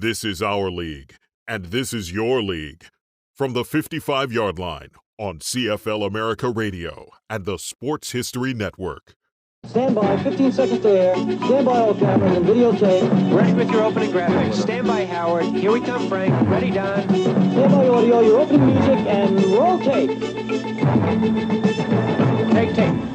This is our league, and this is your league. From the 55-yard line on CFL America Radio and the Sports History Network. Stand by, 15 seconds to air. Stand by all cameras and videotape. Ready with your opening graphics. Stand by, Howard. Here we come, Frank. Ready, Don. Stand by audio, your opening music, and roll tape. Take tape.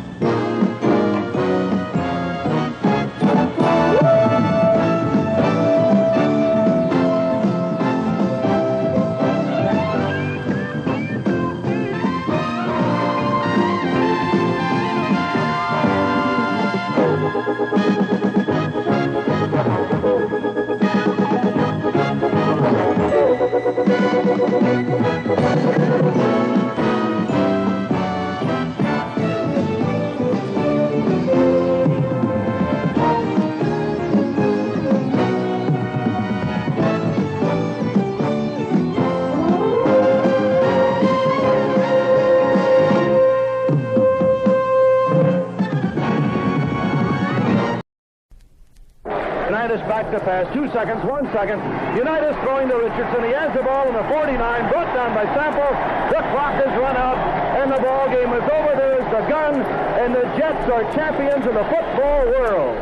Back to pass, 2 seconds, 1 second. Unitas throwing to Richardson. He has the ball in the 49, brought down by Sample. The clock has run out, and the ball game is over. There's the gun, and the Jets are champions of the football world.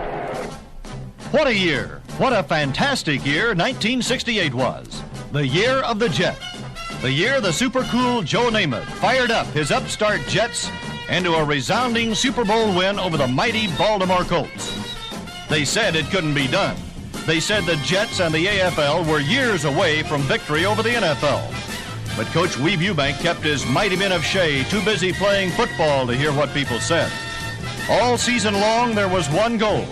What a year. What a fantastic year 1968 was. The year of the Jet. The year the super cool Joe Namath fired up his upstart Jets into a resounding Super Bowl win over the mighty Baltimore Colts. They said it couldn't be done. They said the Jets and the AFL were years away from victory over the NFL. But Coach Weeb Eubank kept his mighty men of Shea too busy playing football to hear what people said. All season long, there was one goal.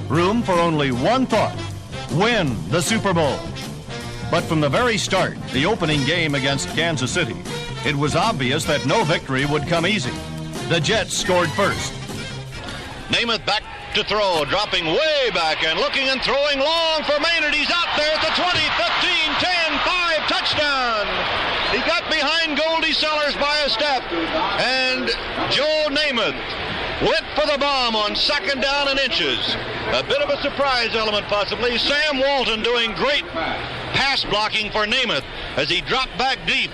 Room for only one thought: win the Super Bowl. But from the very start, the opening game against Kansas City, it was obvious that no victory would come easy. The Jets scored first. Namath back to throw, dropping way back and looking and throwing long for Maynard. He's out there at the 20, 15, 10, 5, touchdown. He got behind Goldie Sellers by a step, and Joe Namath went for the bomb on second down and inches. A bit of a surprise element possibly. Sam Walton doing great pass blocking for Namath as he dropped back deep.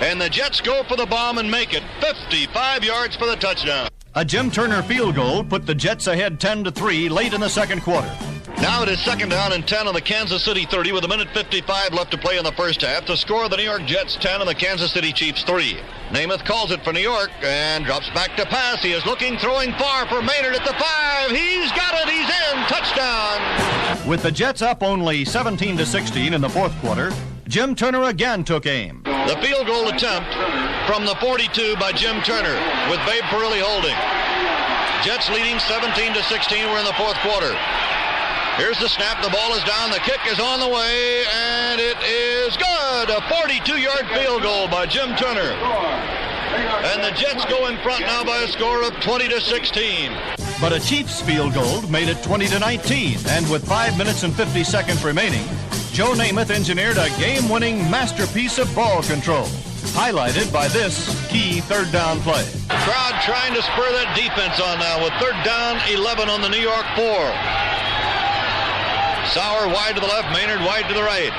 And the Jets go for the bomb and make it 55 yards for the touchdown. A Jim Turner field goal put the Jets ahead 10-3 late in the second quarter. Now it is second down and 10 on the Kansas City 30 with 1:55 left to play in the first half. To score, the New York Jets 10 and the Kansas City Chiefs 3. Namath calls it for New York and drops back to pass. He is looking, throwing far for Maynard at the 5. He's got it. He's in. Touchdown. With the Jets up only 17-16 in the fourth quarter, Jim Turner again took aim. The field goal attempt from the 42 by Jim Turner with Babe Parilli holding. Jets leading 17-16. We're in the fourth quarter. Here's the snap. The ball is down. The kick is on the way, and it is good. A 42-yard field goal by Jim Turner. And the Jets go in front now by a score of 20-16. But a Chiefs field goal made it 20-19, and with 5 minutes and 50 seconds remaining, Joe Namath engineered a game-winning masterpiece of ball control, highlighted by this key third down play. Crowd trying to spur that defense on now with third down 11 on the New York 4. Sauer wide to the left, Maynard wide to the right.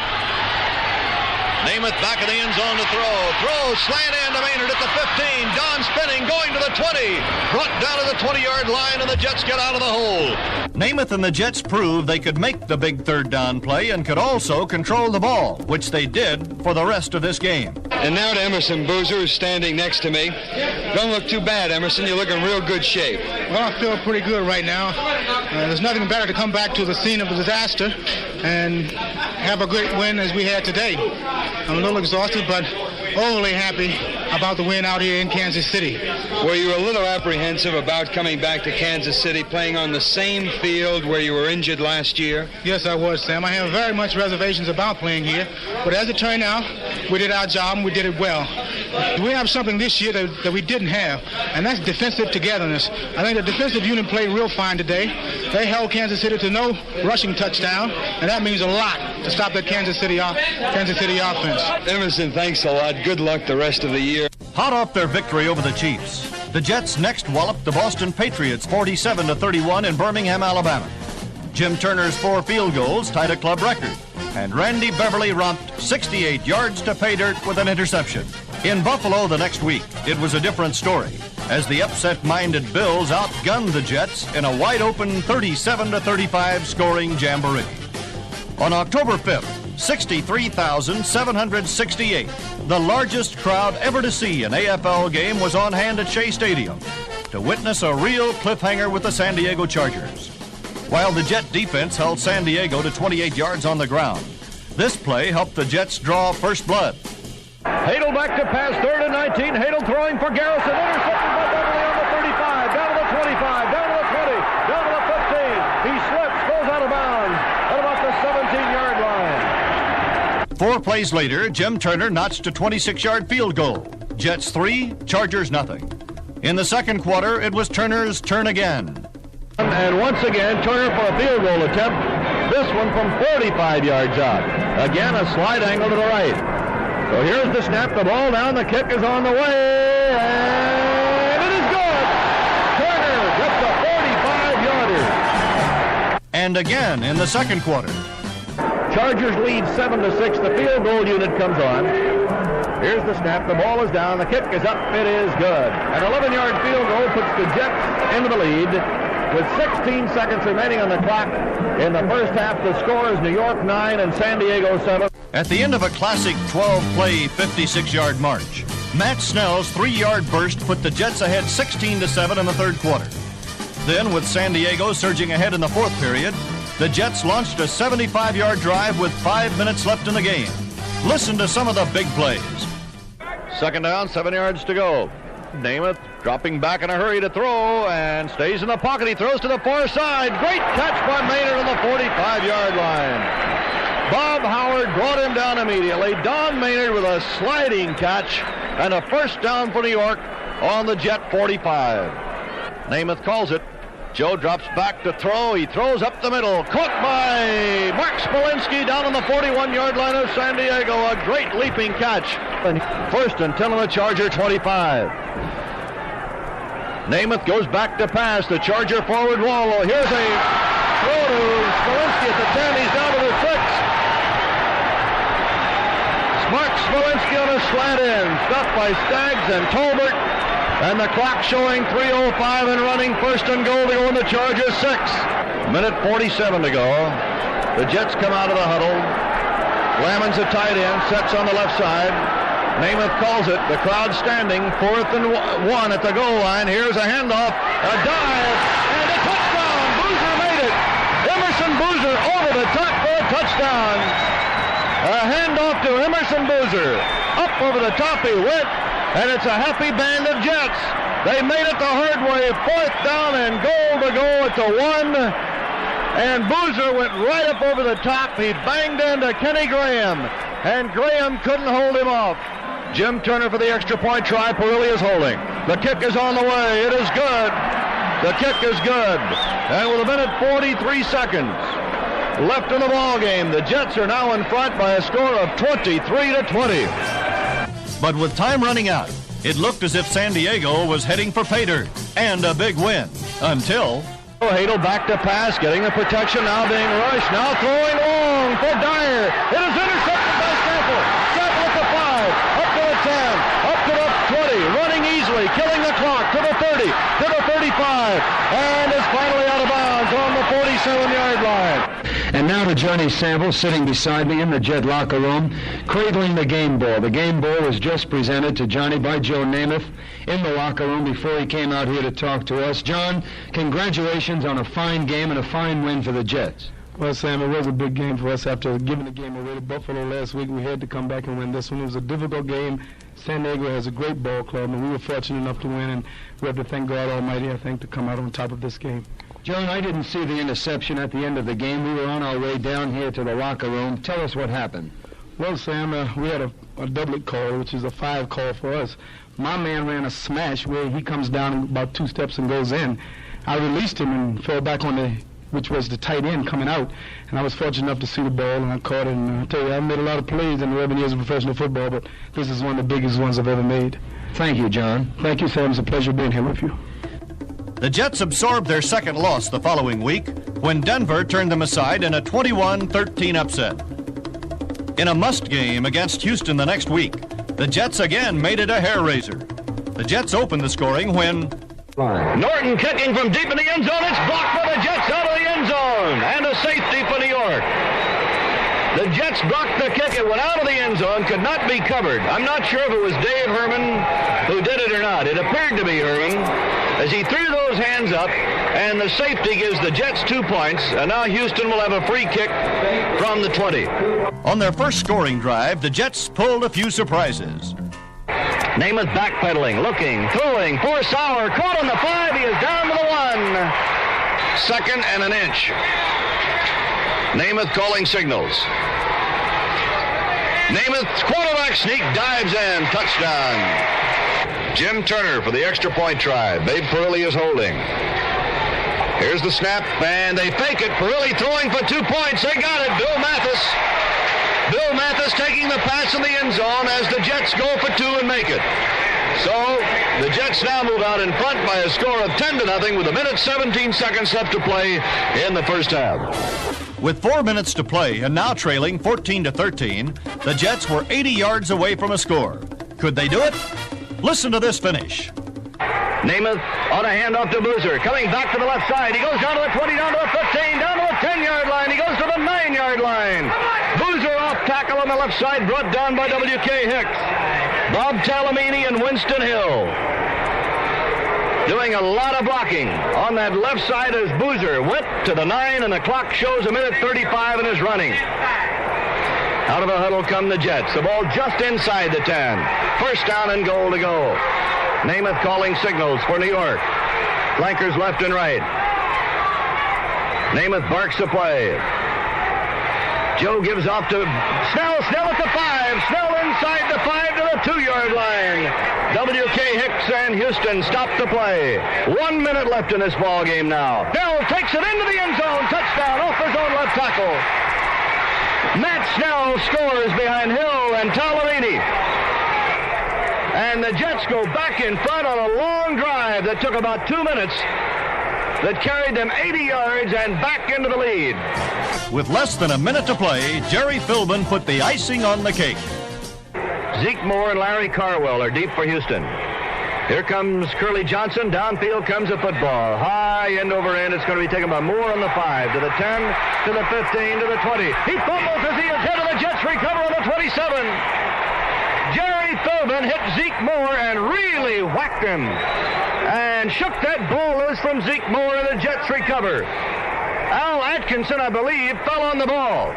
Namath back of the end zone to throw. Throw, slant in to Maynard at the 15. Don spinning, going to the 20. Brought down to the 20-yard line, and the Jets get out of the hole. Namath and the Jets proved they could make the big third down play and could also control the ball, which they did for the rest of this game. And now to Emerson Boozer, who's standing next to me. Don't look too bad, Emerson. You look in real good shape. Well, I feel pretty good right now. There's nothing better to come back to the scene of the disaster and have a great win as we had today. I'm a little exhausted, but overly happy about the win out here in Kansas City. Were you a little apprehensive about coming back to Kansas City, playing on the same field where you were injured last year? Yes, I was, Sam. I have very much reservations about playing here, but as it turned out, we did our job and we did it well. We have something this year that we didn't have, and that's defensive togetherness. I think the defensive unit played real fine today. They held Kansas City to no rushing touchdown, and that means a lot to stop that Kansas City offense. Emerson, thanks a lot. Good luck the rest of the year. Hot off their victory over the Chiefs, the Jets next walloped the Boston Patriots 47-31 in Birmingham, Alabama. Jim Turner's 4 field goals tied a club record. and Randy Beverly romped 68 yards to pay dirt with an interception. In Buffalo the next week, it was a different story, as the upset-minded Bills outgunned the Jets in a wide-open 37-35 scoring jamboree. On October 5th, 63,768, the largest crowd ever to see an AFL game, was on hand at Shea Stadium to witness a real cliffhanger with the San Diego Chargers. While the Jet defense held San Diego to 28 yards on the ground, this play helped the Jets draw first blood. Hadel back to pass, 3rd and 19. Hadel throwing for Garrison. Intercepted by Beverly on the 35, down to the 25, down to the 20, down to the 15. He slips, goes out of bounds at about the 17-yard line. 4 plays later, Jim Turner notched a 26-yard field goal. Jets 3, Chargers nothing. In the second quarter, it was Turner's turn again. And once again, Turner for a field goal attempt. This one from 45 yards out. Again, a slide angle to the right. So here's the snap, the ball down, the kick is on the way, and it is good! Turner gets a 45-yarder. And again in the second quarter. Chargers lead 7-6. The field goal unit comes on. Here's the snap, the ball is down, the kick is up, it is good. An 11-yard field goal puts the Jets into the lead. With 16 seconds remaining on the clock in the first half, the score is New York 9 and San Diego 7. At the end of a classic 12-play, 56-yard march, Matt Snell's 3-yard burst put the Jets ahead 16-7 in the third quarter. Then, with San Diego surging ahead in the fourth period, the Jets launched a 75-yard drive with 5 minutes left in the game. Listen to some of the big plays. Second down, 7 yards to go. Namath dropping back in a hurry to throw and stays in the pocket. He throws to the far side. Great catch by Maynard on the 45-yard line. Bob Howard brought him down immediately. Don Maynard with a sliding catch and a first down for New York on the Jet 45. Namath calls it. Joe drops back to throw. He throws up the middle. Caught by Mark Smolinski down on the 41-yard line of San Diego. A great leaping catch. First and 10 on the Charger 25. Namath goes back to pass. The Charger forward wall. Here's a throw to Smolinski at the 10. He's down to the 6. Mark Smolinski on a slant in. Stuffed by Staggs and Tolbert. And the clock showing 3:05 and running. First and goal to go in the Chargers 6. Minute 47 to go. The Jets come out of the huddle. Lamon's a tight end. Sets on the left side. Namath calls it. The crowd standing. 4th and 1 at the goal line. Here's a handoff. A dive. And a touchdown. Boozer made it. Emerson Boozer over the top for a touchdown. A handoff to Emerson Boozer. Up over the top he went. And it's a happy band of Jets. They made it the hard way. 4th down and goal to go at the 1. And Boozer went right up over the top. He banged into Kenny Graham. And Graham couldn't hold him off. Jim Turner for the extra point try. Perilli is holding. The kick is on the way. It is good. The kick is good. And with a minute 43 seconds left in the ball game, the Jets are now in front by a score of 23-20. But with time running out, it looked as if San Diego was heading for pay dirt and a big win. Until Hadel back to pass, getting the protection, now being rushed, now throwing long for Dyer. It is intercepted by Sample. Sample at the 5, up to the 10, up to the 20, running easily, killing the clock to the 30, to the 35, and is finally out of bounds on the 47-yard line. And now to Johnny Sample sitting beside me in the Jet locker room, cradling the game ball. The game ball was just presented to Johnny by Joe Namath in the locker room before he came out here to talk to us. John, congratulations on a fine game and a fine win for the Jets. Well, Sam, it was a big game for us. After giving the game away to Buffalo last week, we had to come back and win this one. It was a difficult game. San Diego has a great ball club, and we were fortunate enough to win, and we have to thank God Almighty, I think, to come out on top of this game. John, I didn't see the interception at the end of the game. We were on our way down here to the locker room. Tell us what happened. Well, Sam, we had a doublet call, which is a 5 call for us. My man ran a smash where he comes down about 2 steps and goes in. I released him and fell back on which was the tight end coming out. And I was fortunate enough to see the ball, and I caught it. And I tell you, I've made a lot of plays in the 11 years of professional football, but this is one of the biggest ones I've ever made. Thank you, John. Thank you, Sam. It's a pleasure being here with you. the Jets absorbed their second loss the following week when Denver turned them aside in a 21-13 upset. In a must game against Houston the next week, the Jets again made it a hair-raiser. The Jets opened the scoring when Norton kicking from deep in the end zone. It's blocked by the Jets out of the end zone. And a safety for New York. The Jets blocked the kick. It went out of the end zone, could not be covered. I'm not sure if it was Dave Herman who did it or not. It appeared to be Herman as he threw those hands up, and the safety gives the Jets 2 points, and now Houston will have a free kick from the 20. On their first scoring drive, the Jets pulled a few surprises. Namath backpedaling, looking, throwing, for Sauer, caught on the 5, he is down to the 1. Second and an inch. Namath calling signals. Namath's quarterback sneak, dives in, touchdown. Jim Turner for the extra point try. Babe Parilli is holding. Here's the snap, and they fake it. Parilli throwing for 2 points. They got it. Bill Mathis taking the pass in the end zone as the Jets go for 2 and make it. So the Jets now move out in front by a score of 10-0 with 1:17 left to play in the first half. With 4 minutes to play and now trailing 14-13, the Jets were 80 yards away from a score. Could they do it? Listen to this finish. Namath on a handoff to Boozer, coming back to the left side. He goes down to the 20, down to the 15, down to the 10-yard line. He goes to the 9-yard line. Boozer off tackle on the left side, brought down by W.K. Hicks. Bob Talamini and Winston Hill doing a lot of blocking on that left side as Boozer went to the 9, and the clock shows 1:35 and is running. Out of the huddle come the Jets. The ball just inside the 10. First down and goal to go. Namath calling signals for New York. Flankers left and right. Namath barks the play. Joe gives off to Snell. Snell at the 5. Snell inside the 5 to the 2-yard line. W.K. Hicks and Houston stop the play. 1 minute left in this ball game now. Snell takes it into the end zone. Touchdown off his own left tackle. Matt Snell scores behind Hill and Talamini. And the Jets go back in front on a long drive that took about 2 minutes that carried them 80 yards and back into the lead. With less than a minute to play, Jerry Philbin put the icing on the cake. Zeke Moore and Larry Carwell are deep for Houston. Here comes Curly Johnson. Downfield comes a football. High end over end. It's going to be taken by Moore on the 5, to the 10, to the 15, to the 20. He fumbles as he is hit, and the Jets recover on the 27. Jerry Philbin hit Zeke Moore and really whacked him and shook that ball loose from Zeke Moore, and the Jets recover. Al Atkinson, I believe, fell on the ball.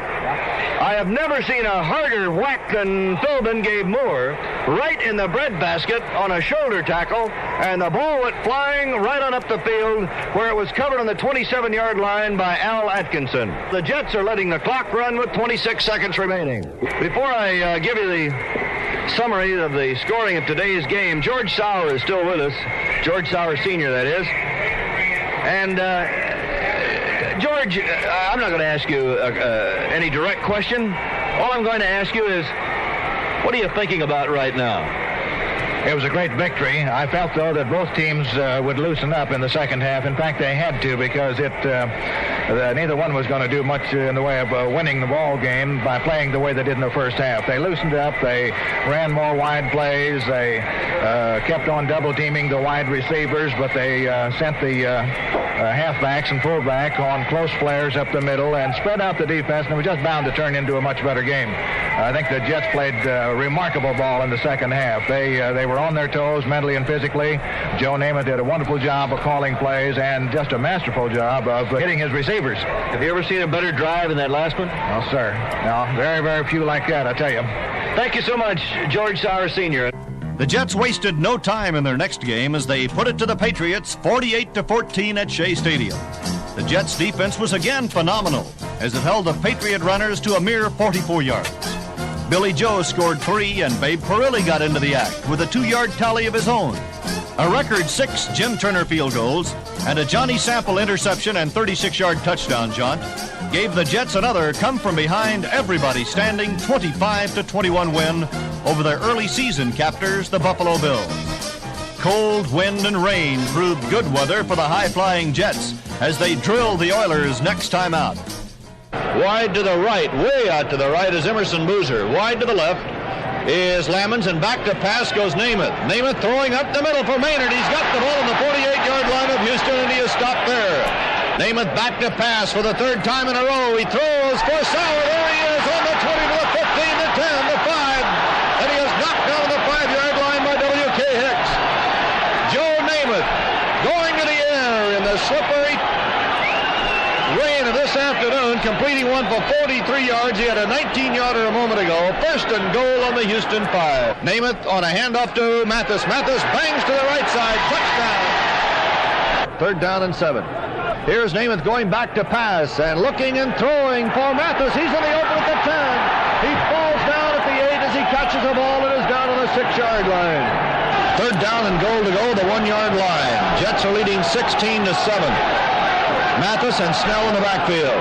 I have never seen a harder whack than Philbin gave Moore, right in the breadbasket on a shoulder tackle, and the ball went flying right on up the field where it was covered on the 27-yard line by Al Atkinson. The Jets are letting the clock run with 26 seconds remaining. Before I give you the summary of the scoring of today's game, George Sauer is still with us. George Sauer Sr., that is. And George, I'm not going to ask you any direct question. All I'm going to ask you is, what are you thinking about right now? It was a great victory. I felt, though, that both teams would loosen up in the second half. In fact, they had to, because neither one was going to do much in the way of winning the ball game by playing the way they did in the first half. They loosened up. They ran more wide plays. They kept on double-teaming the wide receivers, but they sent the halfbacks and fullback on close flares up the middle and spread out the defense, and it was just bound to turn into a much better game. I think the Jets played remarkable ball in the second half. They were on their toes mentally and physically. Joe Namath did a wonderful job of calling plays and just a masterful job of hitting his receivers. Have you ever seen a better drive than that last one? No, sir. No, very, very few like that, I tell you. Thank you so much, George Sauer Sr. The Jets wasted no time in their next game as they put it to the Patriots 48-14 at Shea Stadium. The Jets' defense was again phenomenal as it held the Patriot runners to a mere 44 yards. Billy Joe scored 3, and Babe Parilli got into the act with a 2-yard tally of his own. A record 6 Jim Turner field goals and a Johnny Sample interception and 36-yard touchdown jaunt gave the Jets another come-from-behind, everybody-standing 25-21 win over their early season captors, the Buffalo Bills. Cold, wind, and rain proved good weather for the high-flying Jets as they drilled the Oilers next time out. Wide to the right, way out to the right is Emerson Boozer. Wide to the left is Lamons, and back to pass goes Namath. Namath throwing up the middle for Maynard. He's got the ball on the 48-yard line of Houston, and he is stopped there. Namath back to pass for the third time in a row. He throws for Sauer. There he is on the 20 to the 15, the 10, the 5, and he is knocked down the 5-yard line by W.K. Hicks. Joe Namath going to the air in the slippery rain of this afternoon, completing one for 43 yards. He had a 19-yarder a moment ago. First and goal on the Houston 5. Namath on a handoff to Mathis. Mathis bangs to the right side. Touchdown. Third down and 7. Here's Namath going back to pass and looking and throwing for Mathis. He's in the open at the 10. He falls down at the 8 as he catches the ball and is down on the 6-yard line. Third down and goal to go, the 1-yard line. Jets are leading 16-7. Mathis and Snell in the backfield.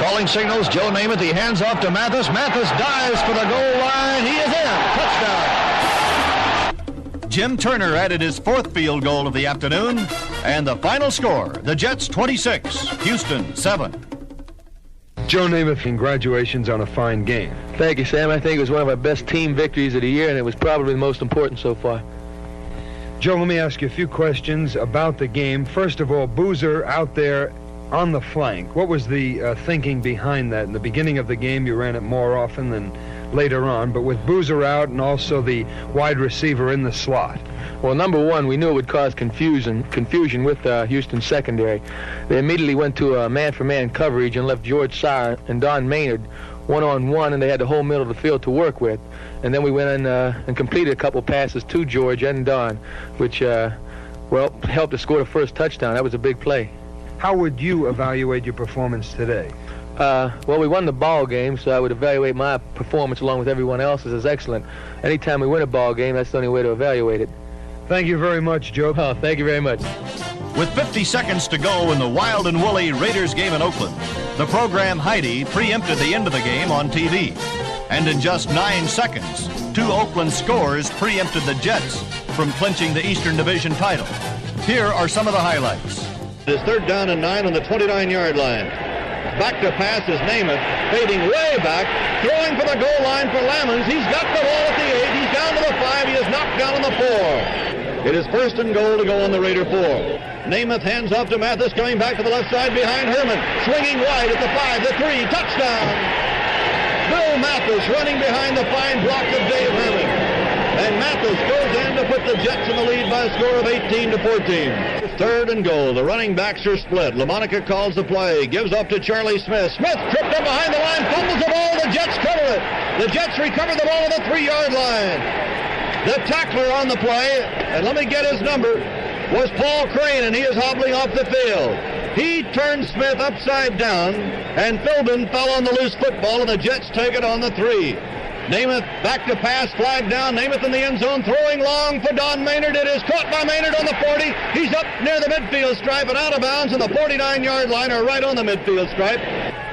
Calling signals, Joe Namath. He hands off to Mathis. Mathis dives for the goal line. He is in. Touchdown. Jim Turner added his 4th field goal of the afternoon, and the final score, the Jets 26, Houston 7. Joe Namath, congratulations on a fine game. Thank you, Sam. I think it was one of our best team victories of the year, and it was probably the most important so far. Joe, let me ask you a few questions about the game. First of all, Boozer out there on the flank. What was the thinking behind that? In the beginning of the game, you ran it more often than later on, but with Boozer out and also the wide receiver in the slot. Well, number one, we knew it would cause confusion with Houston's secondary. They immediately went to a man-for-man coverage and left George Sauer and Don Maynard one-on-one, and they had the whole middle of the field to work with. And then we went in and completed a couple passes to George and Don, which, helped us score the first touchdown. That was a big play. How would you evaluate your performance today? We won the ball game, so I would evaluate my performance along with everyone else's as excellent. Anytime we win a ball game, that's the only way to evaluate it. Thank you very much, Joe. Oh, thank you very much. With 50 seconds to go in the wild and woolly Raiders game in Oakland, the program Heidi preempted the end of the game on TV. And in just 9 seconds, 2 Oakland scores preempted the Jets from clinching the Eastern Division title. Here are some of the highlights. It is third down and 9 on the 29-yard line. Back to pass is Namath, fading way back, throwing for the goal line for Lamons. He's got the ball at the 8. He's down to the 5. He is knocked down on the 4. It is first and goal to go on the Raider 4. Namath hands off to Mathis, coming back to the left side behind Herman, swinging wide at the 5, the 3, touchdown. Bill Mathis running behind the fine block of Dave Herman. And Mathis goes in to put the Jets in the lead by a score of 18-14. Third and goal. The running backs are split. LaMonica calls the play. Gives up to Charlie Smith. Smith tripped up behind the line. Fumbles the ball. The Jets cover it. The Jets recover the ball on the 3-yard line. The tackler on the play, and let me get his number, was Paul Crane, and he is hobbling off the field. He turned Smith upside down, and Philbin fell on the loose football, and the Jets take it on the 3. Namath back to pass, flag down. Namath in the end zone, throwing long for Don Maynard. It is caught by Maynard on the 40. He's up near the midfield stripe and out of bounds, and the 49-yard line are right on the midfield stripe.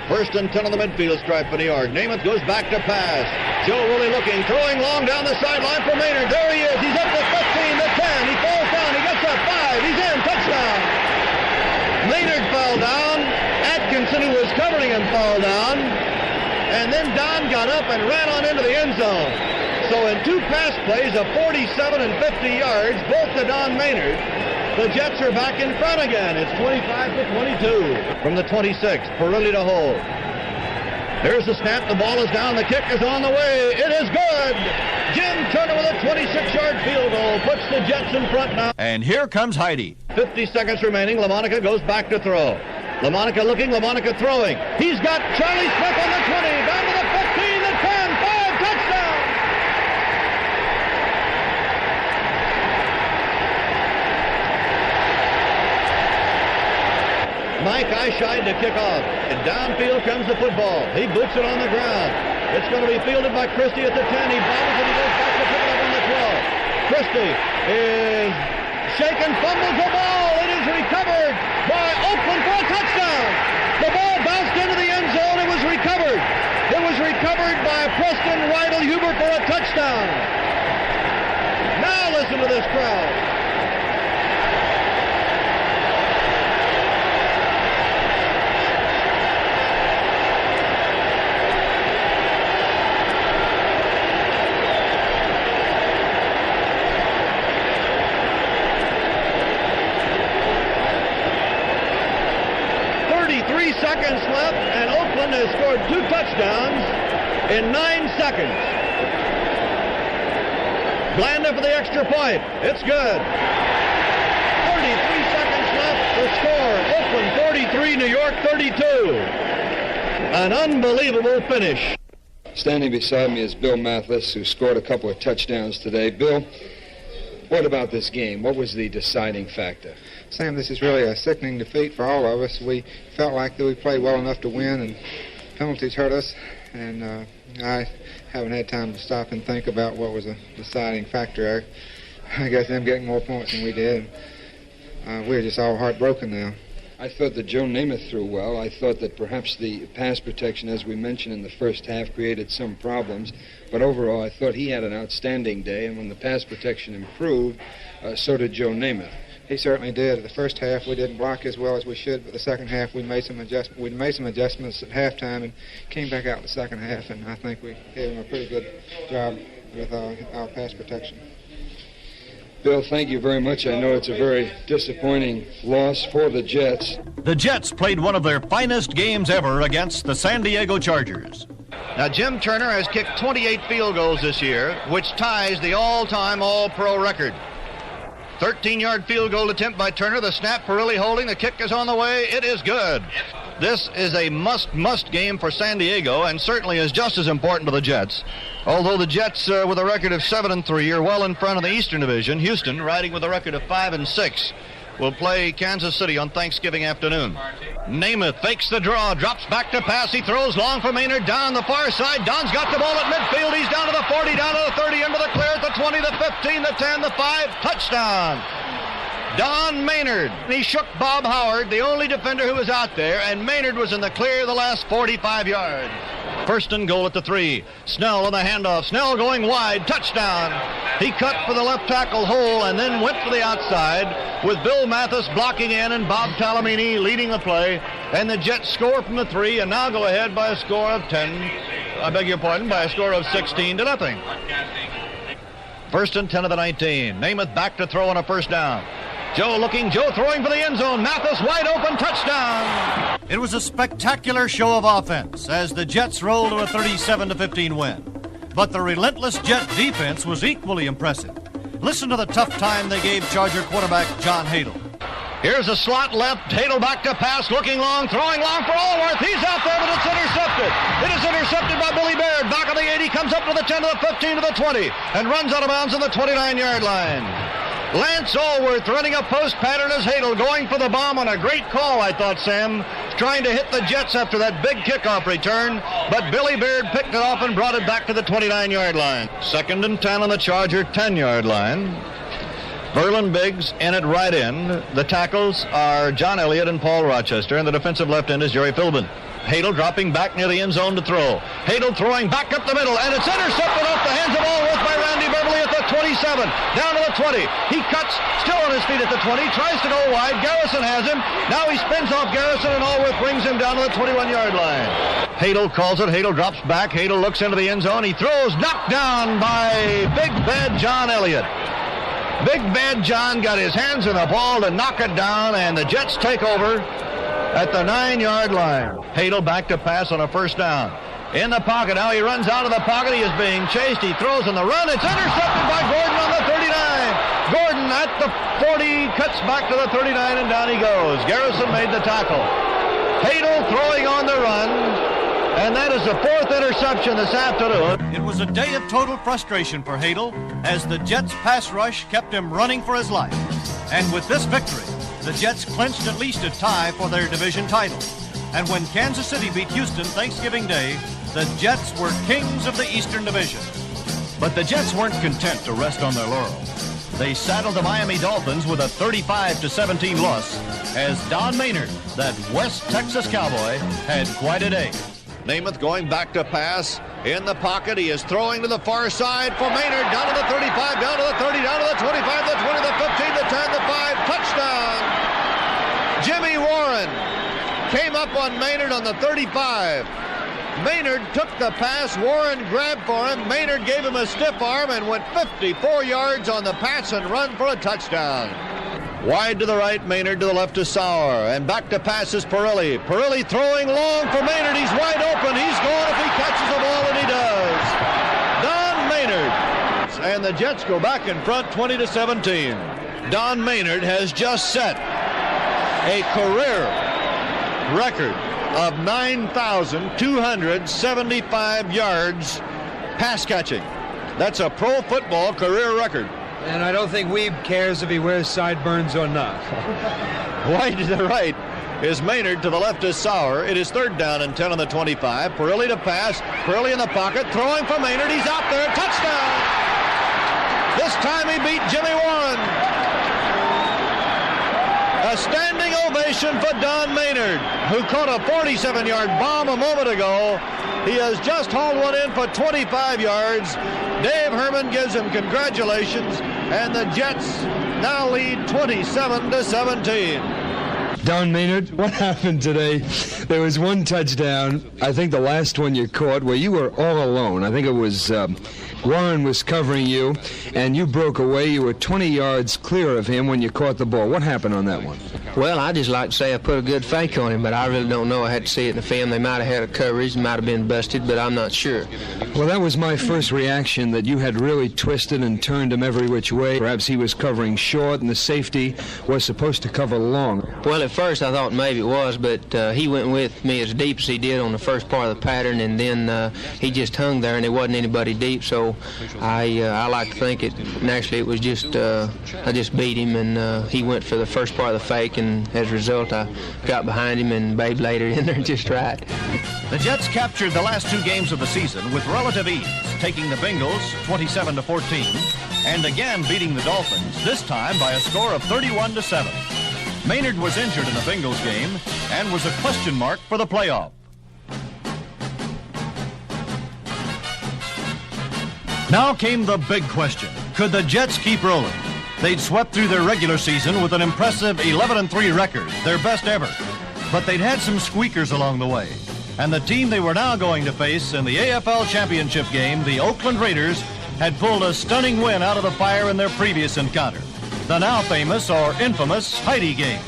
First and 10 on the midfield stripe for New York. Namath goes back to pass. Joe Woolley looking, throwing long down the sideline for Maynard. There he is. He's up to 15, to 10. He falls down. He gets up 5. He's in. Touchdown. Maynard fell down. Atkinson, who was covering him, fell down. And then Don got up and ran on into the end zone. So in 2 pass plays of 47 and 50 yards, both to Don Maynard, the Jets are back in front again. It's 25-22 from the 26. Perilli to hold. There's the snap. The ball is down. The kick is on the way. It is good. Jim Turner with a 26-yard field goal puts the Jets in front now. And here comes Heidi. 50 seconds remaining. LaMonica goes back to throw. LaMonica looking, LaMonica throwing. He's got Charlie Smith on the 20, down to the 15, the 10, 5, touchdown! Mike Eyeshide to kick off. And downfield comes the football. He boots it on the ground. It's going to be fielded by Christie at the 10. He bobbles it, he goes back to pick it up on the 12. Christie is shaken, fumbles the ball. It is recovered by Oakland for a touchdown. The ball bounced into the end zone. It was recovered. It was recovered by Preston Rydell Huber for a touchdown. Now listen to this crowd. seconds left, and Oakland has scored 2 touchdowns in 9 seconds. Blanda for the extra point. It's good. 33 seconds left to score. Oakland 43, New York 32. An unbelievable finish. Standing beside me is Bill Mathis, who scored a couple of touchdowns today. Bill, what about this game? What was the deciding factor? Sam, this is really a sickening defeat for all of us. We felt like that we played well enough to win, and penalties hurt us, and I haven't had time to stop and think about what was a deciding factor. I guess them getting more points than we did. We're just all heartbroken now. I thought that Joe Namath threw well. I thought that perhaps the pass protection, as we mentioned in the first half, created some problems. But overall, I thought he had an outstanding day, and when the pass protection improved, so did Joe Namath. He certainly did. The first half we didn't block as well as we should, but the second half we made some adjustments at halftime and came back out the second half, and I think we gave him a pretty good job with our pass protection. Bill, thank you very much. I know it's a very disappointing loss for the Jets. The Jets played one of their finest games ever against the San Diego Chargers. Now, Jim Turner has kicked 28 field goals this year, which ties the all-time All-Pro record. 13-yard field goal attempt by Turner. The snap, Perilli holding. The kick is on the way. It is good. This is a must game for San Diego, and certainly is just as important to the Jets. Although the Jets, with a record of 7-3, are well in front of the Eastern Division. Houston, riding with a record of 5-6, will play Kansas City on Thanksgiving afternoon. Namath fakes the draw, drops back to pass. He throws long for Maynard down the far side. Don's got the ball at midfield. He's down to the 40, down to the 30, into the clear at the 20, the 15, the 10, the 5. Touchdown. Don Maynard. He shook Bob Howard, the only defender who was out there, and Maynard was in the clear the last 45 yards. First and goal at the 3. Snell on the handoff. Snell going wide. Touchdown. He cut for the left tackle hole and then went for the outside with Bill Mathis blocking in and Bob Talamini leading the play. And the Jets score from the 3 and now go ahead by a score of 16-0. First and 10 of the 19. Namath back to throw on a first down. Joe looking, Joe throwing for the end zone. Mathis wide open, touchdown. It was a spectacular show of offense as the Jets rolled to a 37-15 win. But the relentless Jet defense was equally impressive. Listen to the tough time they gave Charger quarterback John Hadle. Here's a slot left. Hadle back to pass, looking long, throwing long for Allworth. He's out there, but it's intercepted. It is intercepted by Billy Baird. Back of the 80, comes up to the 10, to the 15, to the 20, and runs out of bounds on the 29-yard line. Lance Allworth running a post pattern as Hadle, going for the bomb on a great call, I thought, Sam. Trying to hit the Jets after that big kickoff return, but Billy Baird picked it off and brought it back to the 29-yard line. Second and 10 on the Charger 10-yard line. Verlin Biggs in it right in. The tackles are John Elliott and Paul Rochester, and the defensive left end is Jerry Philbin. Hadle dropping back near the end zone to throw. Hadle throwing back up the middle, and it's intercepted off the hands of Allworth by Randy Beverly at the 27, down to the 20. He cuts, still on his feet at the 20, tries to go wide. Garrison has him. Now he spins off Garrison, and Allworth brings him down to the 21-yard line. Hadle calls it. Hadle drops back. Hadle looks into the end zone. He throws, knocked down by Big Bad John Elliott. Big Bad John got his hands on the ball to knock it down, and the Jets take over at the 9-yard line. Hadle back to pass on a first down. In the pocket now, he runs out of the pocket. He is being chased. He throws on the run. It's intercepted by Gordon on the 39. Gordon at the 40, cuts back to the 39, and down he goes. Garrison made the tackle. Hadle throwing on the run, and that is the 4th interception this afternoon. It was a day of total frustration for Hadle as the Jets' pass rush kept him running for his life. And with this victory, the Jets clinched at least a tie for their division title. And when Kansas City beat Houston Thanksgiving Day, the Jets were kings of the Eastern Division. But the Jets weren't content to rest on their laurels. They saddled the Miami Dolphins with a 35-17 loss as Don Maynard, that West Texas Cowboy, had quite a day. Namath going back to pass. In the pocket, he is throwing to the far side for Maynard. Down to the 35, down to the 30, down to the 25, the 20, the 15, the 10, the 5. Touchdown! Jimmy Warren came up on Maynard on the 35. Maynard took the pass. Warren grabbed for him. Maynard gave him a stiff arm and went 54 yards on the pass and run for a touchdown. Wide to the right, Maynard to the left to Sauer. And back to pass is Pirelli. Pirelli throwing long for Maynard. He's wide open. He's gone if he catches the ball, and he does. Don Maynard. And the Jets go back in front 20-17. Don Maynard has just set a career record of 9,275 yards pass catching. That's a pro football career record. And I don't think Weeb cares if he wears sideburns or not. Wide to the right is Maynard, to the left is Sauer. It is 3rd down and 10 on the 25. Pirelli to pass. Pirelli in the pocket, throwing for Maynard. He's out there. Touchdown! This time he beat Jimmy Warren. A standing ovation for Don Maynard, who caught a 47-yard bomb a moment ago. He has just hauled one in for 25 yards. Dave Herman gives him congratulations, and the Jets now lead 27-17. Don Maynard, what happened today? There was one touchdown, I think the last one you caught, where you were all alone. I think it was Warren was covering you, and you broke away. You were 20 yards clear of him when you caught the ball. What happened on that one? Well, I just like to say I put a good fake on him, but I really don't know. I had to see it in the film. They might have had a coverage, might have been busted, but I'm not sure. Well, that was my first reaction, that you had really twisted and turned him every which way. Perhaps he was covering short, and the safety was supposed to cover long. Well, at first I thought maybe it was, but he went with me as deep as he did on the first part of the pattern, and then he just hung there, and there wasn't anybody deep, so I like to think it, and actually it was just, I just beat him, and he went for the first part of the fake, and as a result I got behind him and Babe laid it in there just right. The Jets captured the last 2 games of the season with relative ease, taking the Bengals 27-14, and again beating the Dolphins, this time by a score of 31-7. Maynard was injured in the Bengals game and was a question mark for the playoff. Now came the big question. Could the Jets keep rolling? They'd swept through their regular season with an impressive 11-3 record, their best ever. But they'd had some squeakers along the way. And the team they were now going to face in the AFL Championship game, the Oakland Raiders, had pulled a stunning win out of the fire in their previous encounter, the now famous or infamous Heidi game.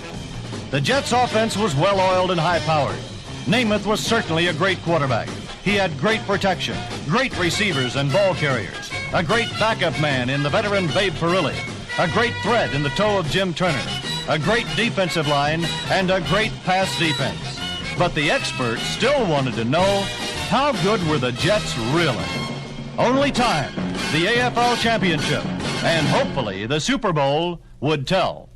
The Jets' offense was well-oiled and high-powered. Namath was certainly a great quarterback. He had great protection, great receivers and ball carriers, a great backup man in the veteran Babe Pirelli, a great threat in the toe of Jim Turner, a great defensive line, and a great pass defense. But the experts still wanted to know, how good were the Jets really? Only time, the AFL Championship, and hopefully the Super Bowl would tell.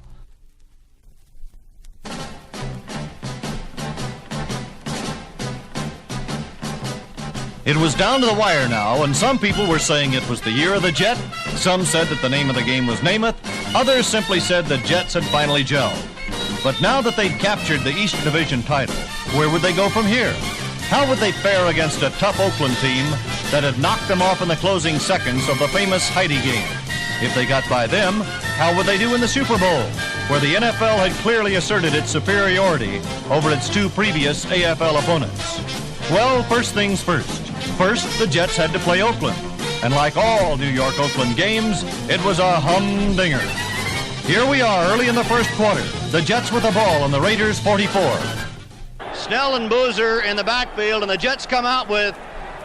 It was down to the wire now, and some people were saying it was the year of the Jet. Some said that the name of the game was Namath. Others simply said the Jets had finally gelled. But now that they'd captured the East Division title, where would they go from here? How would they fare against a tough Oakland team that had knocked them off in the closing seconds of the famous Heidi game? If they got by them, how would they do in the Super Bowl, where the NFL had clearly asserted its superiority over its 2 previous AFL opponents? Well, first things first. First, the Jets had to play Oakland. And like all New York-Oakland games, it was a humdinger. Here we are early in the first quarter. The Jets with the ball on the Raiders' 44. Snell and Boozer in the backfield, and the Jets come out with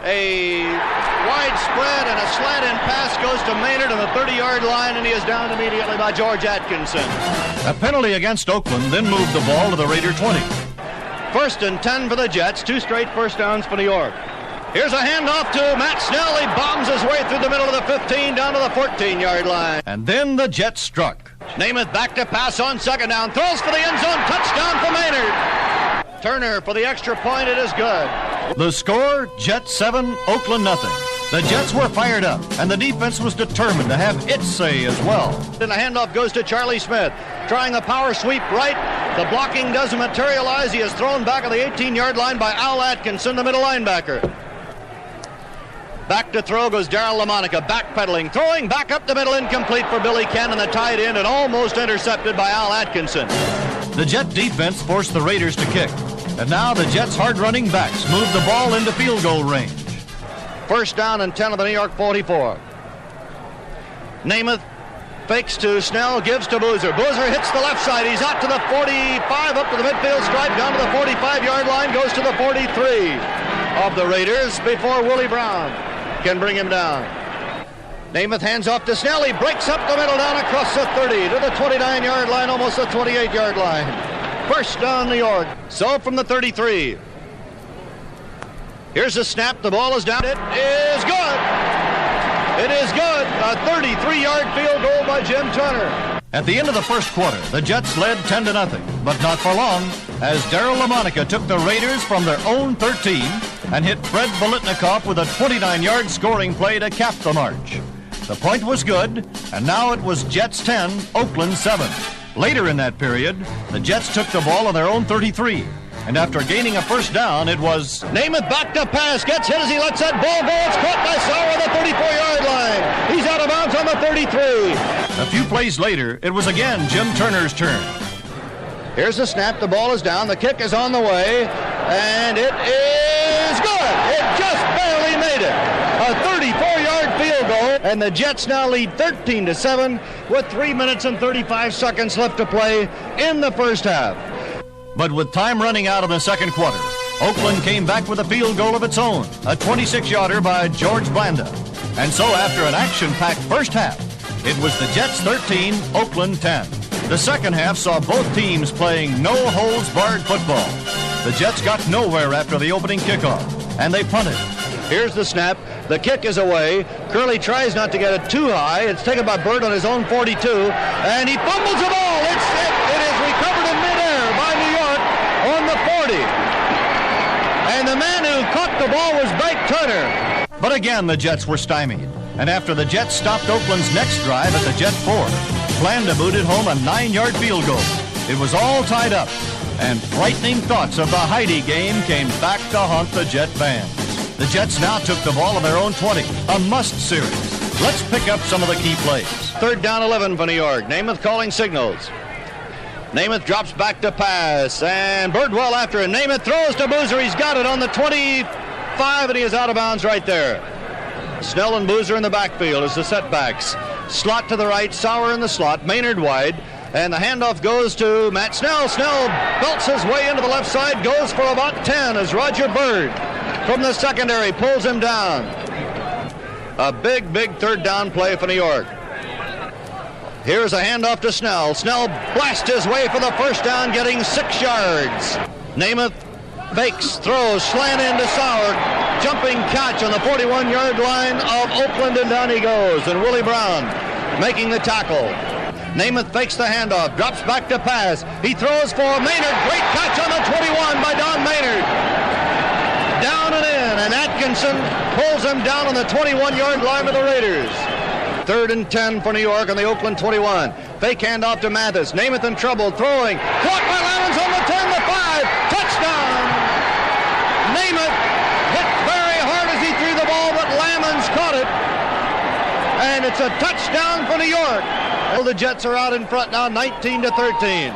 a wide spread, and a slant-in pass goes to Maynard on the 30-yard line, and he is down immediately by George Atkinson. A penalty against Oakland then moved the ball to the Raider 20. 1st and 10 for the Jets, 2 straight first downs for New York. Here's a handoff to Matt Snell. He bombs his way through the middle of the 15 down to the 14-yard line. And then the Jets struck. Namath back to pass on 2nd down. Throws for the end zone. Touchdown for Maynard. Turner for the extra point. It is good. The score, Jets 7, Oakland nothing. The Jets were fired up, and the defense was determined to have its say as well. Then the handoff goes to Charlie Smith. Trying the power sweep right. The blocking doesn't materialize. He is thrown back at the 18-yard line by Al Atkinson, the middle linebacker. Back to throw goes Darryl LaMonica, backpedaling, throwing back up the middle, incomplete for Billy Cannon, the tight end, and almost intercepted by Al Atkinson. The Jet defense forced the Raiders to kick, and now the Jets' hard-running backs moved the ball into field goal range. 1st down and 10 of the New York 44. Namath fakes to Snell, gives to Boozer. Boozer hits the left side. He's out to the 45, up to the midfield stripe, down to the 45-yard line, goes to the 43 of the Raiders before Willie Brown can bring him down. Namath hands off to Snell. He breaks up the middle, down across the 30 to the 29-yard line, almost the 28-yard line. First down, New York. So from the 33. Here's the snap. The ball is down. It is good. It is good. A 33-yard field goal by Jim Turner. At the end of the first quarter, the Jets led 10-0, but not for long, as Darryl LaMonica took the Raiders from their own 13 and hit Fred Biletnikoff with a 29-yard scoring play to cap the march. The point was good, and now it was Jets 10, Oakland 7. Later in that period, the Jets took the ball on their own 33, and after gaining a first down, it was Namath back to pass, gets hit as he lets that ball go. It's caught by Sauer on the 34-yard line. He's out of bounds on the 33. A few plays later, it was again Jim Turner's turn. Here's the snap. The ball is down. The kick is on the way, and it is good. It just barely made it. A 34-yard field goal, and the Jets now lead 13-7 with 3 minutes and 35 seconds left to play in the first half. But with time running out in the second quarter, Oakland came back with a field goal of its own, a 26-yarder by George Blanda. And so after an action-packed first half, it was the Jets 13, Oakland 10. The second half saw both teams playing no-holds-barred football. The Jets got nowhere after the opening kickoff, and they punted. Here's the snap. The kick is away. Curley tries not to get it too high. It's taken by Bird on his own 42, and he fumbles the ball. It is recovered in midair by New York on the 40. And the man who caught the ball was Blake Turner. But again, the Jets were stymied. And after the Jets stopped Oakland's next drive at the Jet 4, Blanda booted home a 9-yard field goal. It was all tied up, and frightening thoughts of the Heidi game came back to haunt the Jet fans. The Jets now took the ball on their own 20, a must series. Let's pick up some of the key plays. Third down 11 for New York. Namath calling signals. Namath drops back to pass, and Birdwell after him. Namath throws to Boozer. He's got it on the 25, and he is out of bounds right there. Snell and Boozer in the backfield as the setbacks. Slot to the right, Sauer in the slot, Maynard wide, and the handoff goes to Matt Snell. Snell belts his way into the left side, goes for about 10 as Roger Bird from the secondary pulls him down. A big third down play for New York. Here's a handoff to Snell. Snell blasts his way for the first down, getting 6 yards. Namath fakes, throws, slant into Sauer. Jumping catch on the 41-yard line of Oakland, and down he goes. And Willie Brown making the tackle. Namath fakes the handoff, drops back to pass. He throws for Maynard. Great catch on the 21 by Don Maynard. Down and in, and Atkinson pulls him down on the 21-yard line of the Raiders. 3rd and 10 for New York on the Oakland 21. Fake handoff to Mathis. Namath in trouble, throwing. Caught by Lamons on the 10, the 5. Touchdown! Namath hit very hard as he threw the ball, but Lamons caught it. And it's a touchdown for New York. Well, the Jets are out in front now, 19-13,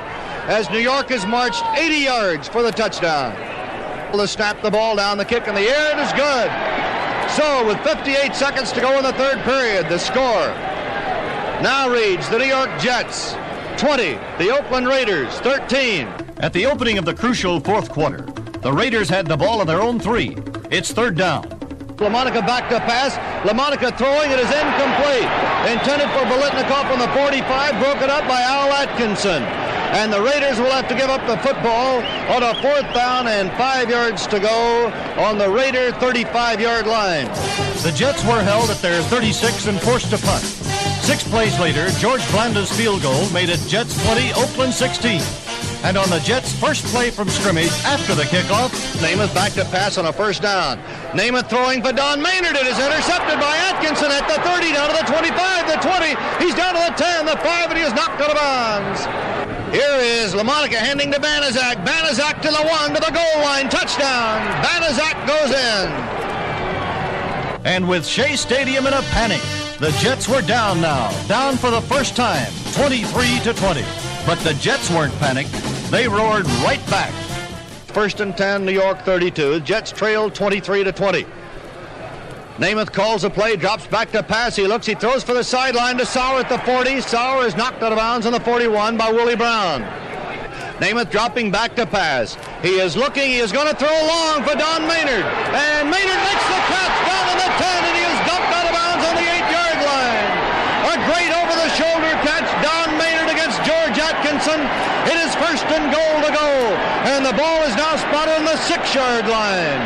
as New York has marched 80 yards for the touchdown. To snap the ball down, the kick in the air, it is good. So with 58 seconds to go in the third period, the score now reads the New York Jets 20, the Oakland Raiders 13. At the opening of the crucial fourth quarter, the Raiders had the ball on their own 3. It's third down. LaMonica back to pass. LaMonica throwing, it is incomplete. Intended for Biletnikoff on the 45, broken up by Al Atkinson. And the Raiders will have to give up the football on a 4th down and 5 yards to go on the Raider 35-yard line. The Jets were held at their 36 and forced to punt. 6 plays later, George Blanda's field goal made it Jets 20, Oakland 16. And on the Jets' first play from scrimmage after the kickoff, Namath back to pass on a first down. Namath throwing for Don Maynard. It is intercepted by Atkinson at the 30, down to the 25, the 20. He's down to the 10, the 5, and he is knocked out of bounds. Here is LaMonica handing to Banaszak. Banaszak to the 1, to the goal line. Touchdown. Banaszak goes in. And with Shea Stadium in a panic, the Jets were down now. Down for the first time, 23-20. But the Jets weren't panicked. They roared right back. 1st and 10, New York 32. Jets trailed 23-20. Namath calls the play, drops back to pass. He looks, he throws for the sideline to Sauer at the 40. Sauer is knocked out of bounds on the 41 by Willie Brown. Namath dropping back to pass. He is looking, he is going to throw long for Don Maynard. And Maynard makes the catch down in the 10, and he is dumped out of bounds on the 8-yard line. A great over-the-shoulder catch, Don Maynard against George Atkinson. It is first and goal to go, and the ball is now spotted on the 6-yard line.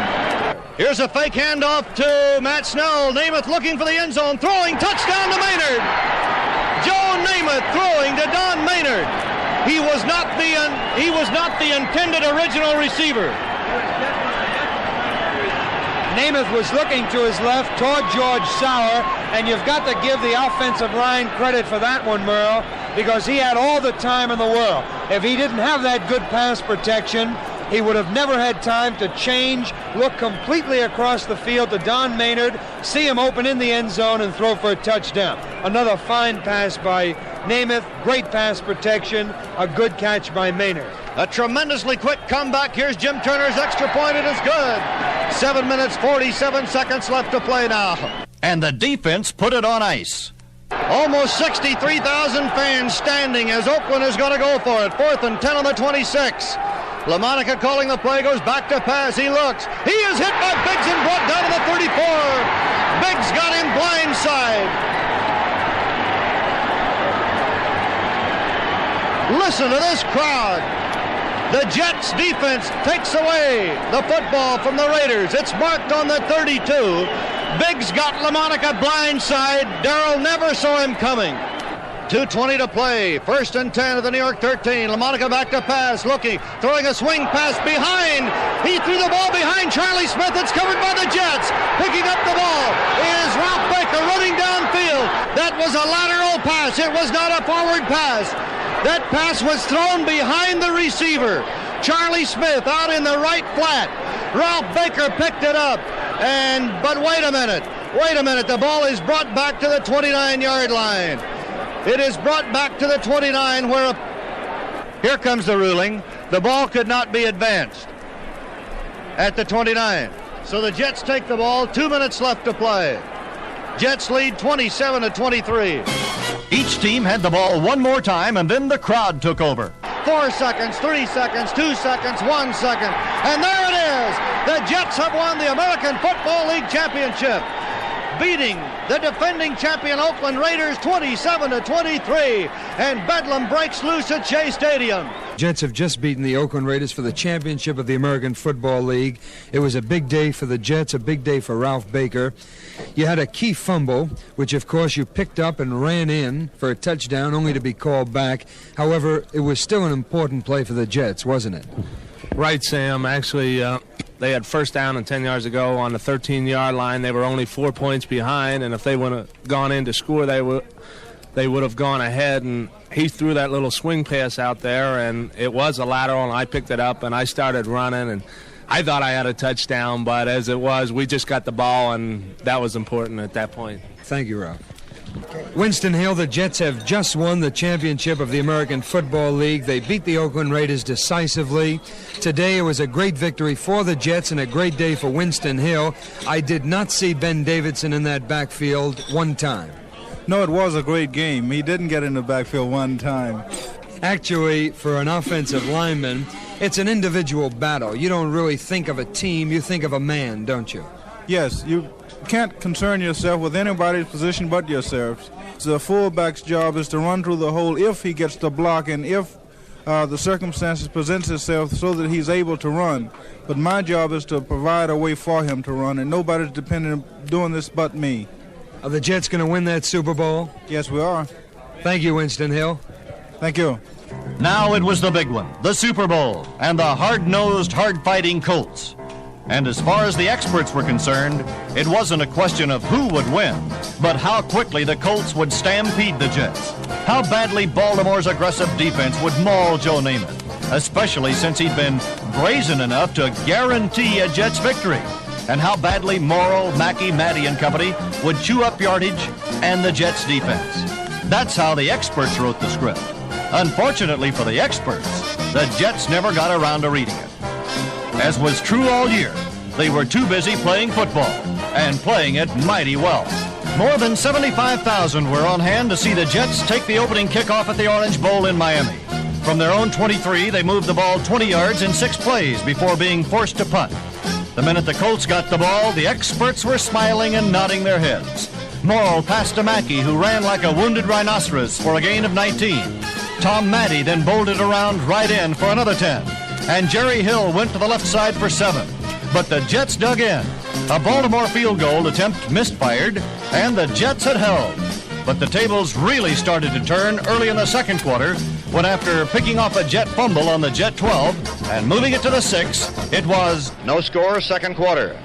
Here's a fake handoff to Matt Snell. Namath looking for the end zone, throwing, touchdown to Maynard. Joe Namath throwing to Don Maynard. He was not the intended original receiver. Namath was looking to his left toward George Sauer, and you've got to give the offensive line credit for that one, Merle, because he had all the time in the world. If he didn't have that good pass protection, he would have never had time to change, look completely across the field to Don Maynard, see him open in the end zone, and throw for a touchdown. Another fine pass by Namath, great pass protection, a good catch by Maynard. A tremendously quick comeback. Here's Jim Turner's extra point. It is good. 7 minutes, 47 seconds left to play now. And the defense put it on ice. Almost 63,000 fans standing as Oakland is going to go for it. 4th and 10 on the 26. LaMonica calling the play, goes back to pass. He looks. He is hit by Biggs and brought down to the 34. Biggs got him blindside. Listen to this crowd. The Jets defense takes away the football from the Raiders. It's marked on the 32. Biggs got LaMonica blindside. Darrell never saw him coming. 2:20 to play. 1st and 10 at the New York 13. LaMonica back to pass, looking, throwing a swing pass behind. He threw the ball behind Charlie Smith. It's covered by the Jets. Picking up the ball is Ralph Baker running downfield. That was a lateral pass. It was not a forward pass. That pass was thrown behind the receiver. Charlie Smith out in the right flat. Ralph Baker picked it up. But wait a minute. The ball is brought back to the 29-yard line. It is brought back to the 29 where here comes the ruling. The ball could not be advanced at the 29. So the Jets take the ball. 2 minutes left to play. Jets lead 27-23. Each team had the ball one more time, and then the crowd took over. 4 seconds, 3 seconds, 2 seconds, 1 second. And there it is. The Jets have won the American Football League Championship, beating the defending champion Oakland Raiders 27-23, and Bedlam breaks loose at Shea Stadium. Jets have just beaten the Oakland Raiders for the championship of the American Football League. It was a big day for the Jets, a big day for Ralph Baker. You had a key fumble, which of course you picked up and ran in for a touchdown, only to be called back. However, it was still an important play for the Jets, wasn't it? Right, Sam. Actually, they had first down and 10 yards to go on the 13-yard line. They were only 4 points behind, and if they would have gone in to score, they would have gone ahead. And he threw that little swing pass out there, and it was a lateral, and I picked it up, and I started running, and I thought I had a touchdown, but as it was, we just got the ball, and that was important at that point. Thank you, Ralph. Winston Hill, the Jets have just won the championship of the American Football League. They beat the Oakland Raiders decisively. Today it was a great victory for the Jets and a great day for Winston Hill. I did not see Ben Davidson in that backfield one time. No, it was a great game. He didn't get in the backfield one time. Actually, for an offensive lineman, it's an individual battle. You don't really think of a team, you think of a man, don't you? Yes, you can't concern yourself with anybody's position but yourselves. The fullback's job is to run through the hole if he gets the block and if the circumstances presents itself so that he's able to run. But my job is to provide a way for him to run, and nobody's dependent on doing this but me. Are the Jets going to win that Super Bowl? Yes, we are. Thank you, Winston Hill. Thank you. Now it was the big one, the Super Bowl, and the hard-nosed, hard-fighting Colts. And as far as the experts were concerned, it wasn't a question of who would win, but how quickly the Colts would stampede the Jets. How badly Baltimore's aggressive defense would maul Joe Namath, especially since he'd been brazen enough to guarantee a Jets victory. And how badly Morrow, Mackey, Matty and company would chew up yardage and the Jets defense. That's how the experts wrote the script. Unfortunately for the experts, the Jets never got around to reading it. As was true all year, They were too busy playing football, and playing it mighty well. More than 75,000 were on hand to see the Jets take the opening kickoff at the Orange Bowl in Miami. From their own 23, they moved the ball 20 yards in 6 plays before being forced to punt. The minute the Colts got the ball, the experts were smiling and nodding their heads. Morrill passed to Mackey, who ran like a wounded rhinoceros for a gain of 19. Tom Maddie then bolted around right in for another 10. And Jerry Hill went to the left side for 7. But the Jets dug in. A Baltimore field goal attempt misfired, and the Jets had held. But the tables really started to turn early in the second quarter, when after picking off a Jet fumble on the Jet 12 and moving it to the 6, it was no score, second quarter.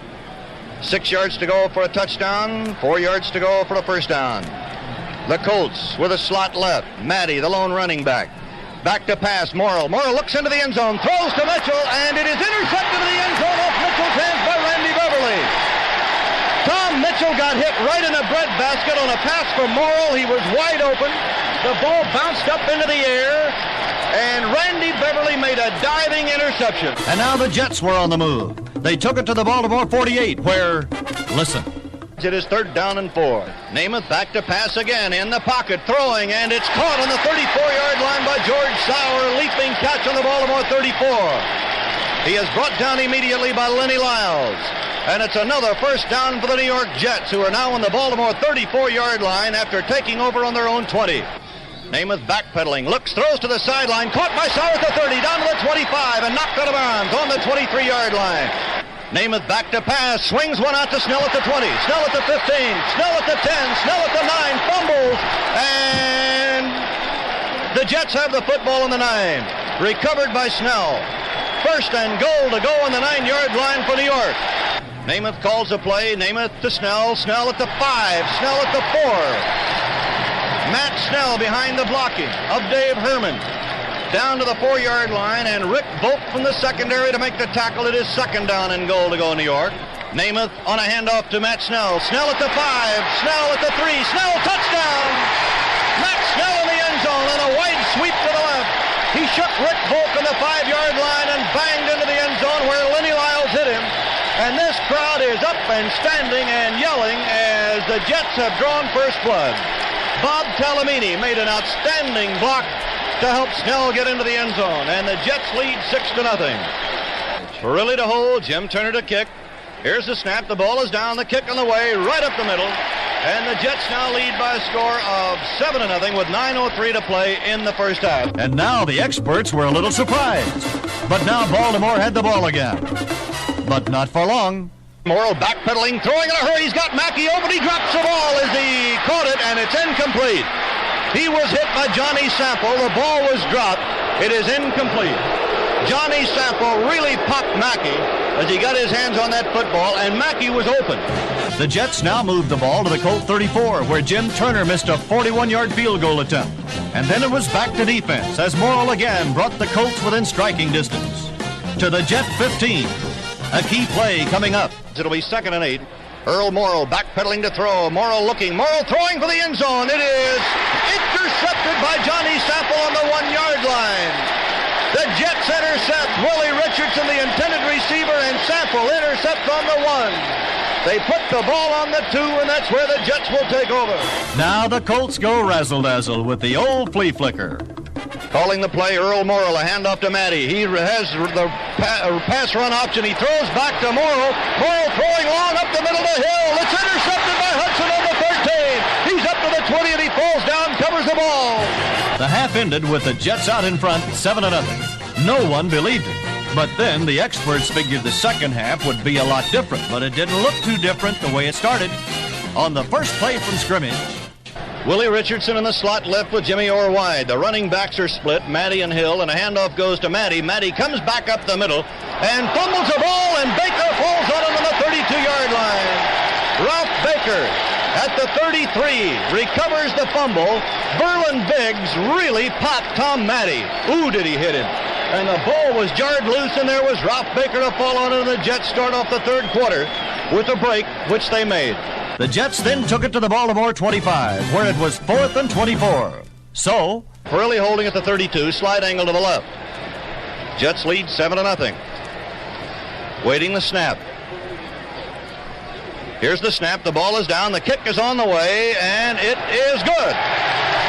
6 yards to go for a touchdown, 4 yards to go for a first down. The Colts with a slot left. Maddie, the lone running back. Back to pass, Morrill. Morrill looks into the end zone, throws to Mitchell, and it is intercepted in the end zone off Mitchell's hands by Randy Beverly. Tom Mitchell got hit right in the breadbasket on a pass from Morrill. He was wide open. The ball bounced up into the air, and Randy Beverly made a diving interception. And now the Jets were on the move. They took it to the Baltimore 48, where, listen. It is 3rd down and 4. Namath back to pass again in the pocket, throwing, and it's caught on the 34-yard line by George Sauer, leaping catch on the Baltimore 34. He is brought down immediately by Lenny Lyles. And it's another first down for the New York Jets, who are now on the Baltimore 34-yard line after taking over on their own 20. Namath backpedaling, looks, throws to the sideline, caught by Sauer at the 30, down to the 25, and knocked out of bounds on the 23-yard line. Namath back to pass, swings one out to Snell at the 20, Snell at the 15, Snell at the 10, Snell at the 9, fumbles, and the Jets have the football on the 9. Recovered by Snell. First and goal to go on the 9-yard line for New York. Namath calls a play, Namath to Snell, Snell at the 5, Snell at the 4. Matt Snell behind the blocking of Dave Herman. Down to the 4-yard line, and Rick Volk from the secondary to make the tackle. It is 2nd down and goal to go New York. Namath on a handoff to Matt Snell. Snell at the 5, Snell at the 3, Snell touchdown! Matt Snell in the end zone on a wide sweep to the left. He shook Rick Volk on the 5-yard line and banged into the end zone where Lenny Lyles hit him. And this crowd is up and standing and yelling as the Jets have drawn first blood. Bob Talamini made an outstanding block to help Snell get into the end zone, and the Jets lead 6-0. Riley to hold, Jim Turner to kick. Here's the snap, the ball is down, the kick on the way, right up the middle, and the Jets now lead by a score of 7-0 with 9:03 to play in the first half. And now the experts were a little surprised, but now Baltimore had the ball again, but not for long. Morrill backpedaling, throwing in a hurry, he's got Mackey open, he drops the ball as he caught it, and it's incomplete. He was hit by Johnny Sample. The ball was dropped. It is incomplete. Johnny Sample really popped Mackey as he got his hands on that football, and Mackey was open. The Jets now moved the ball to the Colt 34, where Jim Turner missed a 41-yard field goal attempt. And then it was back to defense as Morrill again brought the Colts within striking distance. To the Jet 15. A key play coming up. It'll be 2nd and 8. Earl Morrill backpedaling to throw. Morrill looking. Morrill throwing for the end zone. It is intercepted by Johnny Sample on the 1-yard line. The Jets intercept. Willie Richardson, the intended receiver, and Sample intercept on the 1. They put the ball on the 2, and that's where the Jets will take over. Now the Colts go razzle-dazzle with the old flea flicker. Calling the play, Earl Morrill, a handoff to Maddie. He has the pass run option. He throws back to Morrill. Morrill throwing long up the middle of the hill. It's intercepted by Hudson on the 13. He's up to the 20 and he falls down, covers the ball. The half ended with the Jets out in front, 7-0. No one believed it. But then the experts figured the second half would be a lot different, but it didn't look too different the way it started. On the first play from scrimmage, Willie Richardson in the slot left with Jimmy Orr wide. The running backs are split, Maddie and Hill, and a handoff goes to Maddie. Maddie comes back up the middle and fumbles the ball, and Baker falls on it on the 32-yard line. Ralph Baker at the 33 recovers the fumble. Verlin Biggs really popped Tom Maddie. Ooh, did he hit him. And the ball was jarred loose, and there was Ralph Baker to fall on it, and the Jets start off the third quarter with a break, which they made. The Jets then took it to the Baltimore 25, where it was 4th and 24. So, Hurley holding at the 32, slide angle to the left. Jets lead 7-0. Waiting the snap. Here's the snap. The ball is down. The kick is on the way, and it is good.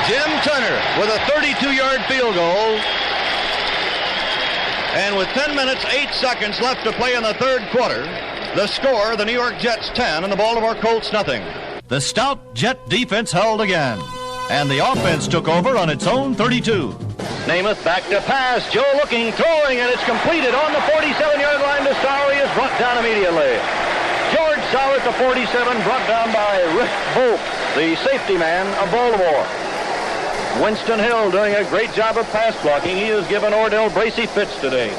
Jim Turner with a 32-yard field goal. And with 10 minutes, 8 seconds left to play in the third quarter, the score, the New York Jets 10 and the Baltimore Colts nothing. The stout Jet defense held again, and the offense took over on its own 32. Namath back to pass. Joe looking, throwing, and it's completed on the 47-yard line to Sauer. He is brought down immediately. George Sauer at the 47, brought down by Rick Volk, the safety man of Baltimore. Winston Hill doing a great job of pass blocking. He has given Ordell Bracey fits today.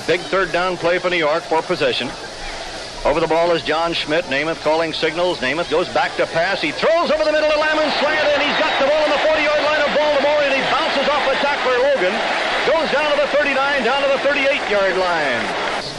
Big third down play for New York for possession. Over the ball is John Schmidt. Namath calling signals. Namath goes back to pass. He throws over the middle of Lamon slant, and he's got the ball on the 40-yard line of Baltimore, and he bounces off the tackler Logan. Goes down to the 39, down to the 38-yard line.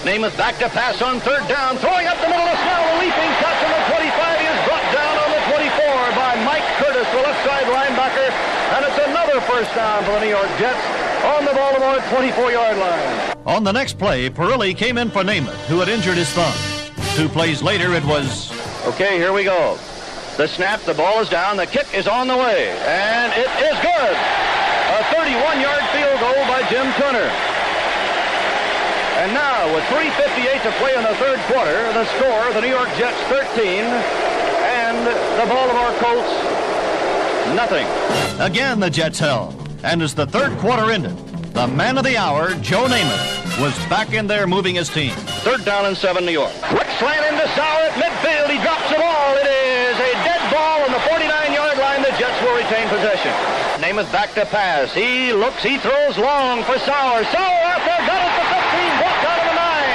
Namath back to pass on third down, throwing up the middle of Snell. A leaping shot from the 25. He is brought down on the 24 by Mike Curtis, the left side linebacker. And it's another first down for the New York Jets on the Baltimore 24-yard line. On the next play, Perilli came in for Namath, who had injured his thumb. 2 plays later, it was... Okay, here we go. The snap, the ball is down, the kick is on the way, and it is good. A 31-yard field goal by Jim Turner. And now, with 3:58 to play in the third quarter, the score, the New York Jets 13, and the Baltimore Colts nothing. Again, the Jets held, and as the third quarter ended, the man of the hour, Joe Namath, was back in there moving his team. Third down and 7, New York. Quick slant into Sauer at midfield. He drops the ball. It is a dead ball on the 49-yard line. The Jets will retain possession. Namath back to pass. He looks. He throws long for Sauer. Sauer out there. Got it for 15. Walked out of the 9.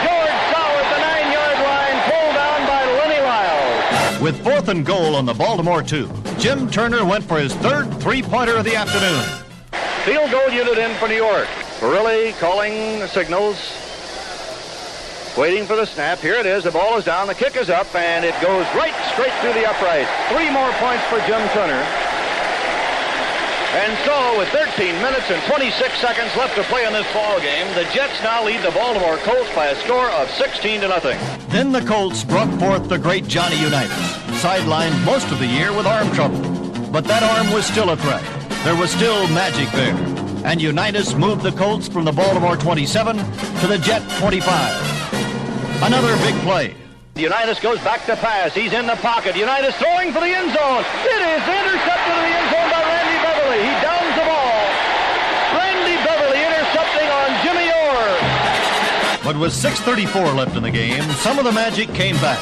George Sauer at the 9-yard line. Pulled down by Lenny Lyles. With 4th and goal on the Baltimore 2, Jim Turner went for his third three-pointer of the afternoon. Field goal unit in for New York. Perilli calling signals. Waiting for the snap. Here it is. The ball is down. The kick is up, and it goes right straight through the upright. 3 more points for Jim Turner. And so, with 13 minutes and 26 seconds left to play in this ball game, the Jets now lead the Baltimore Colts by a score of 16-0. Then the Colts brought forth the great Johnny Unitas, sidelined most of the year with arm trouble. But that arm was still a threat. There was still magic there. And Unitas moved the Colts from the Baltimore 27 to the Jet 25. Another big play. Unitas goes back to pass. He's in the pocket. Unitas throwing for the end zone. It is intercepted in the end zone by Randy Beverly. He downs the ball. Randy Beverly intercepting on Jimmy Orr. But with 6:34 left in the game, some of the magic came back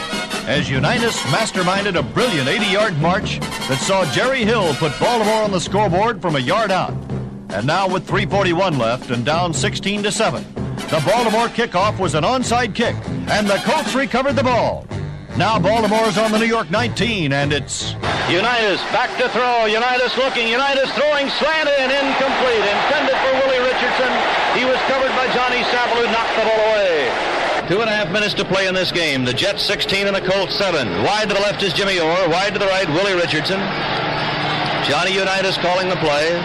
as Unitas masterminded a brilliant 80-yard march that saw Jerry Hill put Baltimore on the scoreboard from a yard out. And now with 3:41 left and down 16-7, the Baltimore kickoff was an onside kick, and the Colts recovered the ball. Now Baltimore's on the New York 19, and it's... Unitas back to throw. Unitas looking. Unitas throwing, slanted and incomplete. Intended for Willie Richardson. He was covered by Johnny Sample, who knocked the ball away. 2.5 minutes to play in this game. The Jets 16 and the Colts 7. Wide to the left is Jimmy Orr. Wide to the right, Willie Richardson. Johnny Unitas calling the play.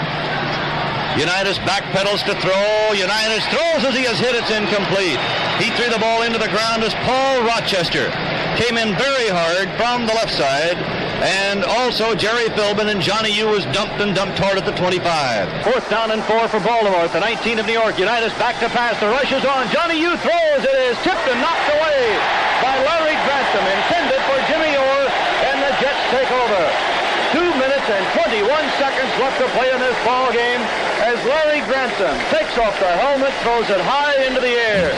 Unitas backpedals to throw. Unitas throws as he has hit. It's incomplete. He threw the ball into the ground as Paul Rochester came in very hard from the left side. And also Jerry Philbin and Johnny Yu was dumped hard at the 25. 4th down and 4 for Baltimore at the 19 of New York. Unitas back to pass. The rush is on. Johnny Yu throws. It is tipped and knocked away by Larry Grantham. Intended for Jimmy Orr, and the Jets take over. 2 minutes and 21 seconds left to play in this ball game as Larry Grantham takes off the helmet, throws it high into the air.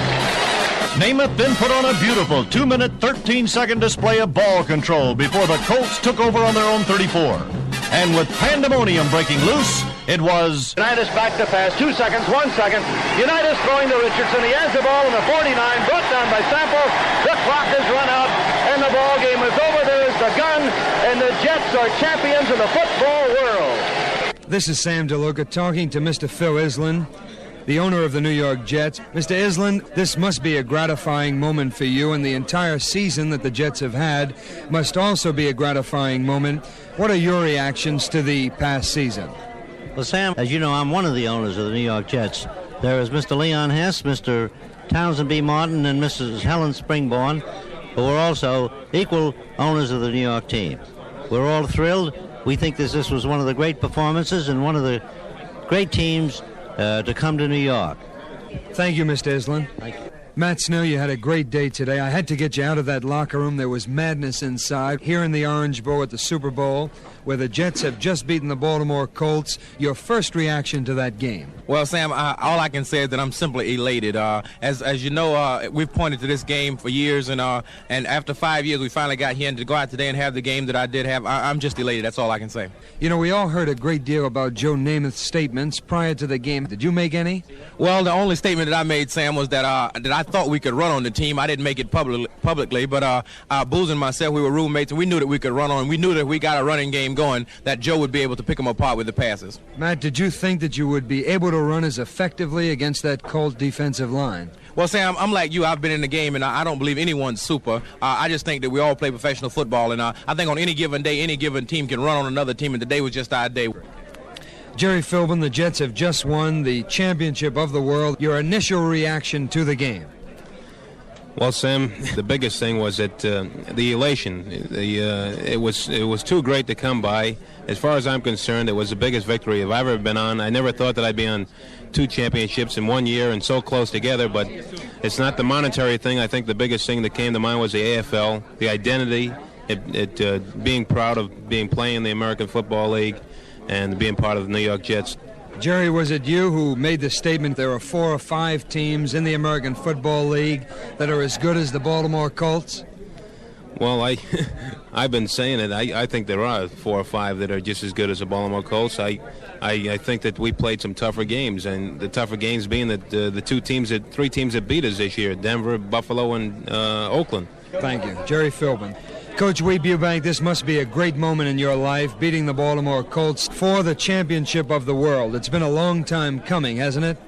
Namath then put on a beautiful 2-minute, 13-second display of ball control before the Colts took over on their own 34. And with pandemonium breaking loose, it was... Unitas back to pass. 2 seconds, 1 second. Unitas throwing to Richardson. He has the ball in the 49, brought down by Sample. The clock has run out, and the ball game is over. There is the gun, and the Jets are champions of the football world. This is Sam DeLuca talking to Mr. Phil Island, the owner of the New York Jets. Mr. Island, this must be a gratifying moment for you, and the entire season that the Jets have had must also be a gratifying moment. What are your reactions to the past season? Well, Sam, as you know, I'm one of the owners of the New York Jets. There is Mr. Leon Hess, Mr. Townsend B. Martin, and Mrs. Helen Springborn. but we're also equal owners of the New York team. We're all thrilled. We think this was one of the great performances and one of the great teams to come to New York. Thank you, Mr. Island. Thank you. Matt Snow, you had a great day today. I had to get you out of that locker room. There was madness inside. Here in the Orange Bowl at the Super Bowl, where the Jets have just beaten the Baltimore Colts, your first reaction to that game? Well, Sam, all I can say is that I'm simply elated. As you know, we've pointed to this game for years, and after 5 years, we finally got here, and to go out today and have the game that I did have, I'm just elated. That's all I can say. You know, we all heard a great deal about Joe Namath's statements prior to the game. Did you make any? Well, the only statement that I made, Sam, was that I thought we could run on the team. I didn't make it publicly, but Booz and myself, we were roommates, and we knew that we could run on. We knew that if we got a running game going, that Joe would be able to pick them apart with the passes. Matt, did you think that you would be able to run as effectively against that Colts defensive line? Well, Sam, I'm like you. I've been in the game, and I don't believe anyone's super. I just think that we all play professional football, and I think on any given day, any given team can run on another team, and today was just our day. Jerry Philbin, the Jets have just won the championship of the world. Your initial reaction to the game? Well, Sam, the biggest thing was that the elation. It was too great to come by. As far as I'm concerned, it was the biggest victory I've ever been on. I never thought that I'd be on 2 championships in 1 year and so close together, but it's not the monetary thing. I think the biggest thing that came to mind was the AFL, the identity, being proud of playing in the American Football League and being part of the New York Jets. Jerry, was it you who made the statement there are 4 or 5 teams in the American Football League that are as good as the Baltimore Colts? Well, I've been saying it. I think there are 4 or 5 that are just as good as the Baltimore Colts. I think that we played some tougher games, and the tougher games being that the 3 teams that beat us this year, Denver, Buffalo, and Oakland. Thank you. Jerry Philbin. Coach Wade Bubank, this must be a great moment in your life, beating the Baltimore Colts for the championship of the world. It's been a long time coming, hasn't it?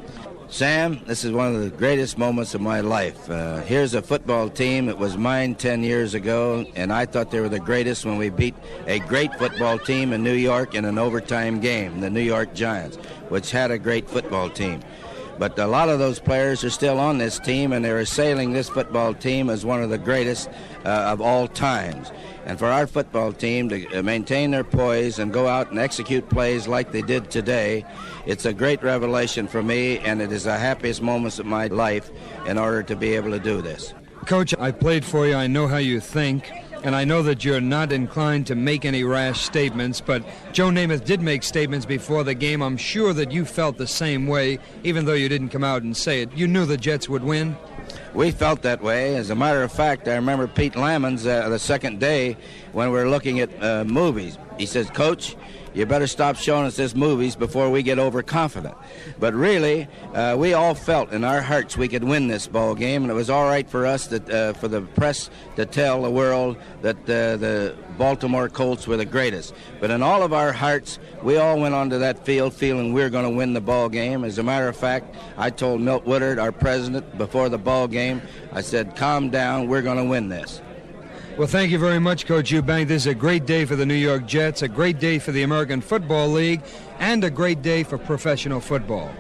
Sam, this is one of the greatest moments of my life. Here's a football team. It was mine 10 years ago, and I thought they were the greatest when we beat a great football team in New York in an overtime game, the New York Giants, which had a great football team. But a lot of those players are still on this team, and they're assailing this football team as one of the greatest of all times. And for our football team to maintain their poise and go out and execute plays like they did today, it's a great revelation for me, and it is the happiest moments of my life in order to be able to do this. Coach, I played for you. I know how you think. And I know that you're not inclined to make any rash statements, but Joe Namath did make statements before the game. I'm sure that you felt the same way, even though you didn't come out and say it. You knew the Jets would win? We felt that way. As a matter of fact, I remember Pete Lamons the second day when we were looking at movies. He says, "Coach, you better stop showing us these movies before we get overconfident." But really, we all felt in our hearts we could win this ball game, and it was all right for us that for the press to tell the world that the Baltimore Colts were the greatest. But in all of our hearts, we all went onto that field feeling we were going to win the ball game. As a matter of fact, I told Milt Woodard, our president, before the ball game, I said, "Calm down, we're going to win this." Well, thank you very much, Coach Eubank. This is a great day for the New York Jets, a great day for the American Football League, and a great day for professional football.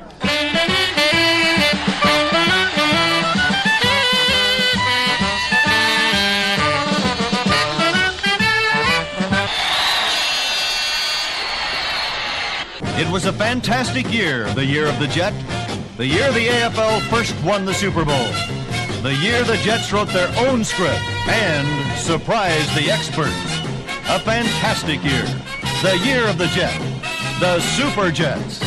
It was a fantastic year, the year of the Jet, the year the AFL first won the Super Bowl, the year the Jets wrote their own script and surprised the experts. A fantastic year, the year of the Jet, the Super Jets.